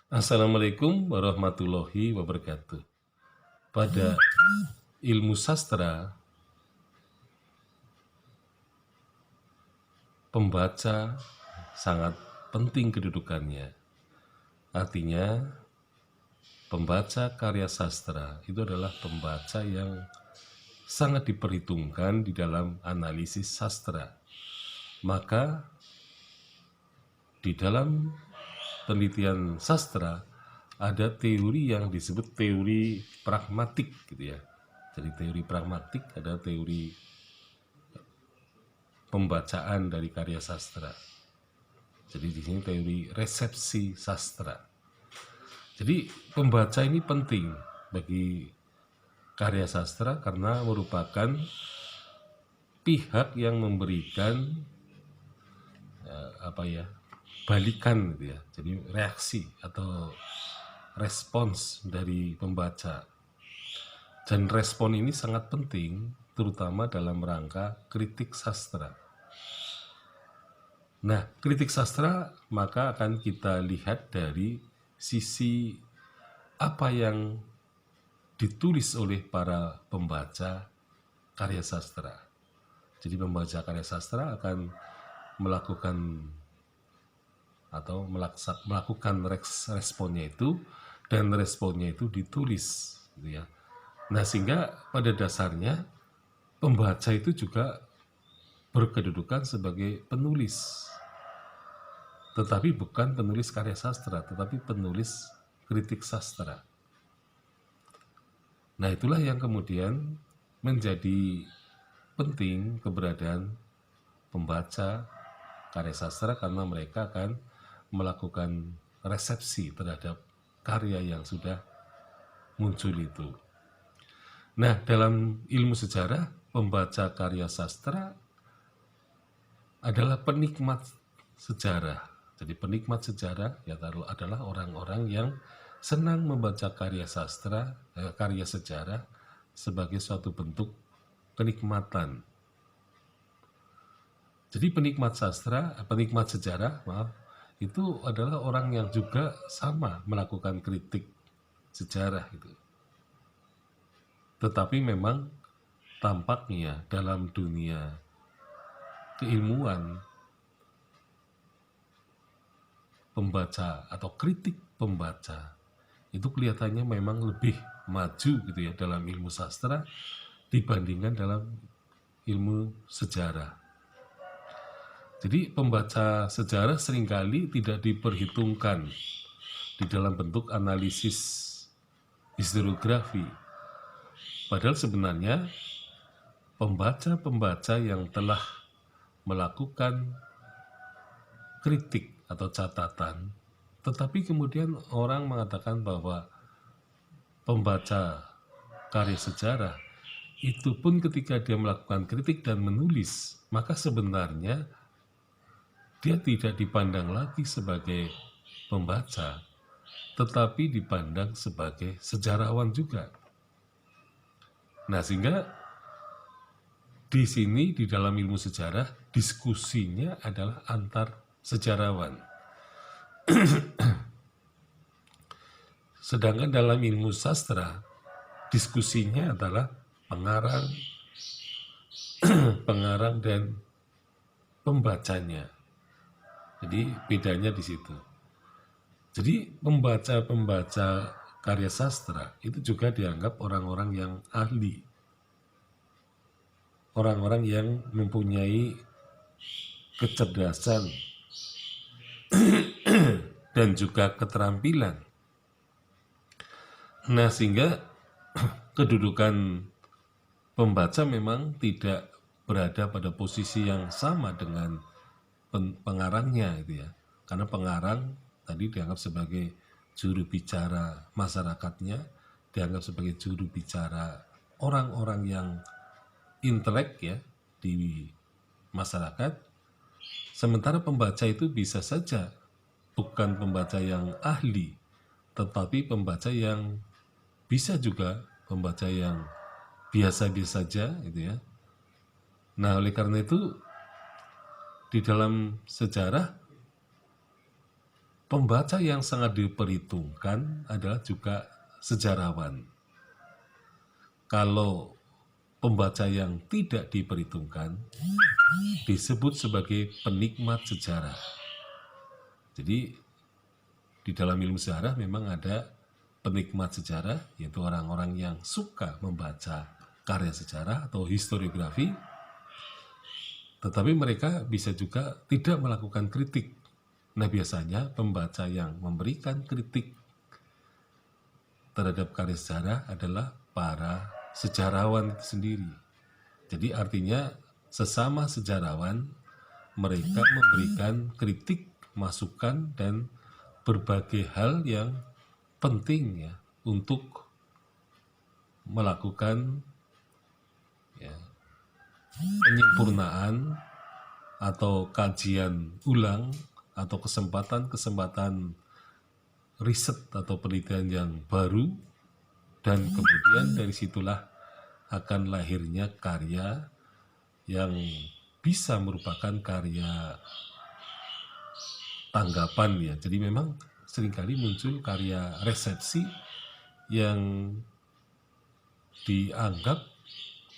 Assalamualaikum warahmatullahi wabarakatuh. Pada ilmu sastra, pembaca sangat penting kedudukannya. Artinya, pembaca karya sastra itu adalah pembaca yang sangat diperhitungkan di dalam analisis sastra. Maka, di dalam penelitian sastra, ada teori yang disebut teori pragmatik gitu ya. Jadi teori pragmatik ada teori pembacaan dari karya sastra. Jadi di sini teori resepsi sastra. Jadi pembaca ini penting bagi karya sastra karena merupakan pihak yang memberikan balikan gitu ya. Jadi reaksi atau respons dari pembaca. Dan respon ini sangat penting terutama dalam rangka kritik sastra. Nah, kritik sastra maka akan kita lihat dari sisi apa yang ditulis oleh para pembaca karya sastra. Jadi pembaca karya sastra akan melakukan atau melakukan responnya itu, dan responnya itu ditulis gitu ya. Nah, sehingga pada dasarnya pembaca itu juga berkedudukan sebagai penulis, tetapi bukan penulis karya sastra, tetapi penulis kritik sastra. Nah, itulah yang kemudian menjadi penting keberadaan pembaca karya sastra karena mereka akan melakukan resepsi terhadap karya yang sudah muncul itu. Nah, dalam ilmu sejarah, pembaca karya sastra adalah penikmat sejarah. Jadi penikmat sejarah ya adalah orang-orang yang senang membaca karya sastra, karya sejarah sebagai suatu bentuk kenikmatan. Jadi penikmat sastra, penikmat sejarah, itu adalah orang yang juga sama melakukan kritik sejarah itu. Tetapi memang tampaknya dalam dunia keilmuan, pembaca atau kritik pembaca itu kelihatannya memang lebih maju gitu ya dalam ilmu sastra dibandingkan dalam ilmu sejarah. Jadi pembaca sejarah seringkali tidak diperhitungkan di dalam bentuk analisis historiografi. Padahal sebenarnya pembaca-pembaca yang telah melakukan kritik atau catatan, tetapi kemudian orang mengatakan bahwa pembaca karya sejarah itu pun ketika dia melakukan kritik dan menulis, maka sebenarnya dia tidak dipandang lagi sebagai pembaca, tetapi dipandang sebagai sejarawan juga. Nah, sehingga di sini di dalam ilmu sejarah diskusinya adalah antar sejarawan. Sedangkan dalam ilmu sastra diskusinya adalah pengarang, pengarang dan pembacanya. Jadi bedanya di situ. Jadi pembaca-pembaca karya sastra itu juga dianggap orang-orang yang ahli, orang-orang yang mempunyai kecerdasan dan juga keterampilan. Nah, sehingga kedudukan pembaca memang tidak berada pada posisi yang sama dengan pengarangnya gitu ya. Karena pengarang tadi dianggap sebagai juru bicara masyarakatnya, dianggap sebagai juru bicara orang-orang yang intelek ya di masyarakat. Sementara pembaca itu bisa saja bukan pembaca yang ahli, tetapi pembaca yang bisa juga pembaca yang biasa-biasa saja gitu ya. Nah, oleh karena itu di dalam sejarah Pembaca yang sangat diperhitungkan adalah juga sejarawan. Kalau pembaca yang tidak diperhitungkan disebut sebagai penikmat sejarah. Jadi di dalam ilmu sejarah memang ada penikmat sejarah, yaitu orang-orang yang suka membaca karya sejarah atau historiografi, tetapi mereka bisa juga tidak melakukan kritik. Nah, biasanya pembaca yang memberikan kritik terhadap karya sejarah adalah para sejarawan itu sendiri. Jadi artinya sesama sejarawan mereka memberikan kritik, masukan, dan berbagai hal yang penting ya untuk melakukan ya, penyempurnaan atau kajian ulang atau kesempatan-kesempatan riset atau penelitian yang baru, dan kemudian dari situlah akan lahirnya karya yang bisa merupakan karya tanggapan ya. Jadi memang seringkali muncul karya resepsi yang dianggap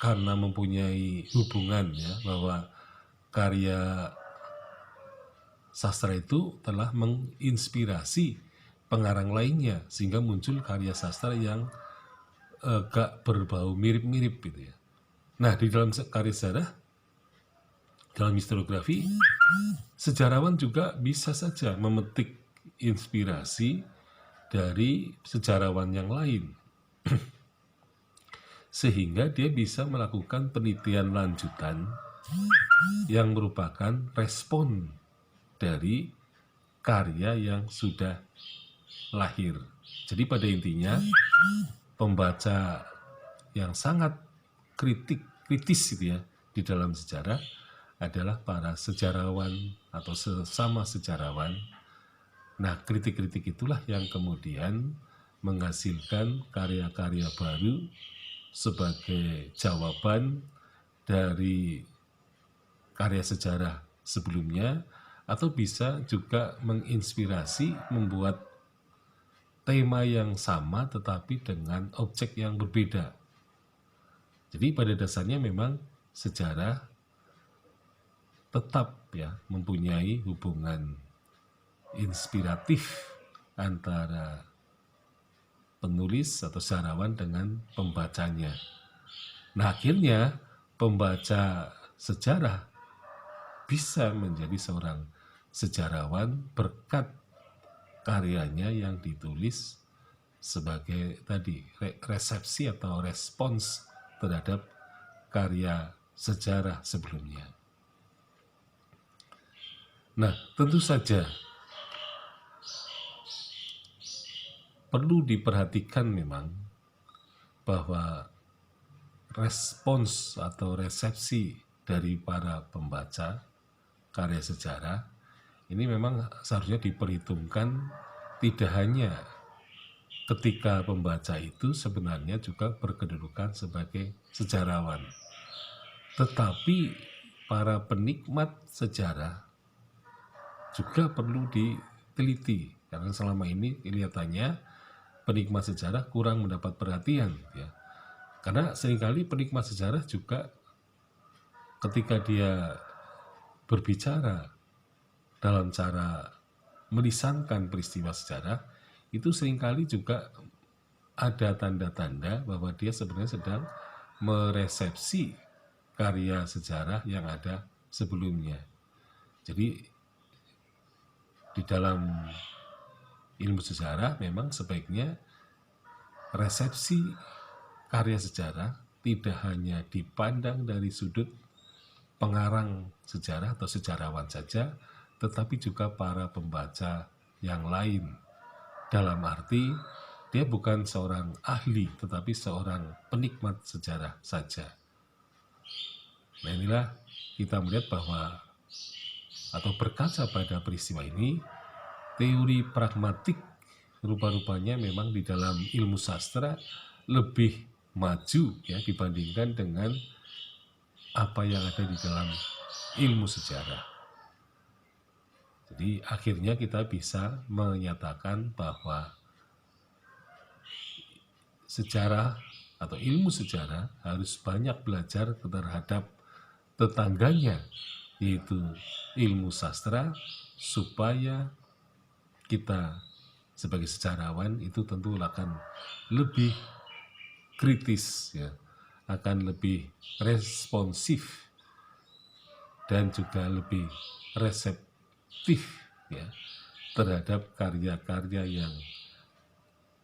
karena mempunyai hubungan ya, bahwa karya sastra itu telah menginspirasi pengarang lainnya, sehingga muncul karya sastra yang agak berbau mirip-mirip gitu ya. Nah, di dalam karya sejarah, dalam historiografi, sejarawan juga bisa saja memetik inspirasi dari sejarawan yang lain, sehingga dia bisa melakukan penelitian lanjutan yang merupakan respon dari karya yang sudah lahir. Jadi pada intinya, pembaca yang sangat kritis gitu ya di dalam sejarah adalah para sejarawan atau sesama sejarawan. Nah, kritik-kritik itulah yang kemudian menghasilkan karya-karya baru sebagai jawaban dari karya sejarah sebelumnya, atau bisa juga menginspirasi membuat tema yang sama tetapi dengan objek yang berbeda. Jadi pada dasarnya memang sejarah tetap ya mempunyai hubungan inspiratif antara penulis atau sejarawan dengan pembacanya. Nah, akhirnya pembaca sejarah bisa menjadi seorang sejarawan berkat karyanya yang ditulis sebagai tadi resepsi atau respons terhadap karya sejarah sebelumnya. Nah, tentu saja perlu diperhatikan memang bahwa respons atau resepsi dari para pembaca karya sejarah ini memang seharusnya diperhitungkan tidak hanya ketika pembaca itu sebenarnya juga berkedudukan sebagai sejarawan, tetapi para penikmat sejarah juga perlu diteliti, karena selama ini kelihatannya penikmat sejarah kurang mendapat perhatian ya. Karena seringkali penikmat sejarah juga ketika dia berbicara dalam cara melisankan peristiwa sejarah, itu seringkali juga ada tanda-tanda bahwa dia sebenarnya sedang meresepsi karya sejarah yang ada sebelumnya. Jadi di dalam ilmu sejarah memang sebaiknya resepsi karya sejarah tidak hanya dipandang dari sudut pengarang sejarah atau sejarawan saja, tetapi juga para pembaca yang lain. Dalam arti dia bukan seorang ahli, tetapi seorang penikmat sejarah saja. Nah, inilah kita melihat bahwa atau berkaca pada peristiwa ini, teori pragmatik rupa-rupanya memang di dalam ilmu sastra lebih maju ya dibandingkan dengan apa yang ada di dalam ilmu sejarah. Jadi akhirnya kita bisa menyatakan bahwa sejarah atau ilmu sejarah harus banyak belajar terhadap tetangganya, yaitu ilmu sastra, supaya kita sebagai sejarawan itu tentu akan lebih kritis, ya, akan lebih responsif dan juga lebih reseptif, ya, terhadap karya-karya yang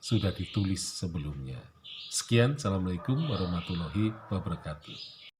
sudah ditulis sebelumnya. Sekian, Assalamualaikum warahmatullahi wabarakatuh.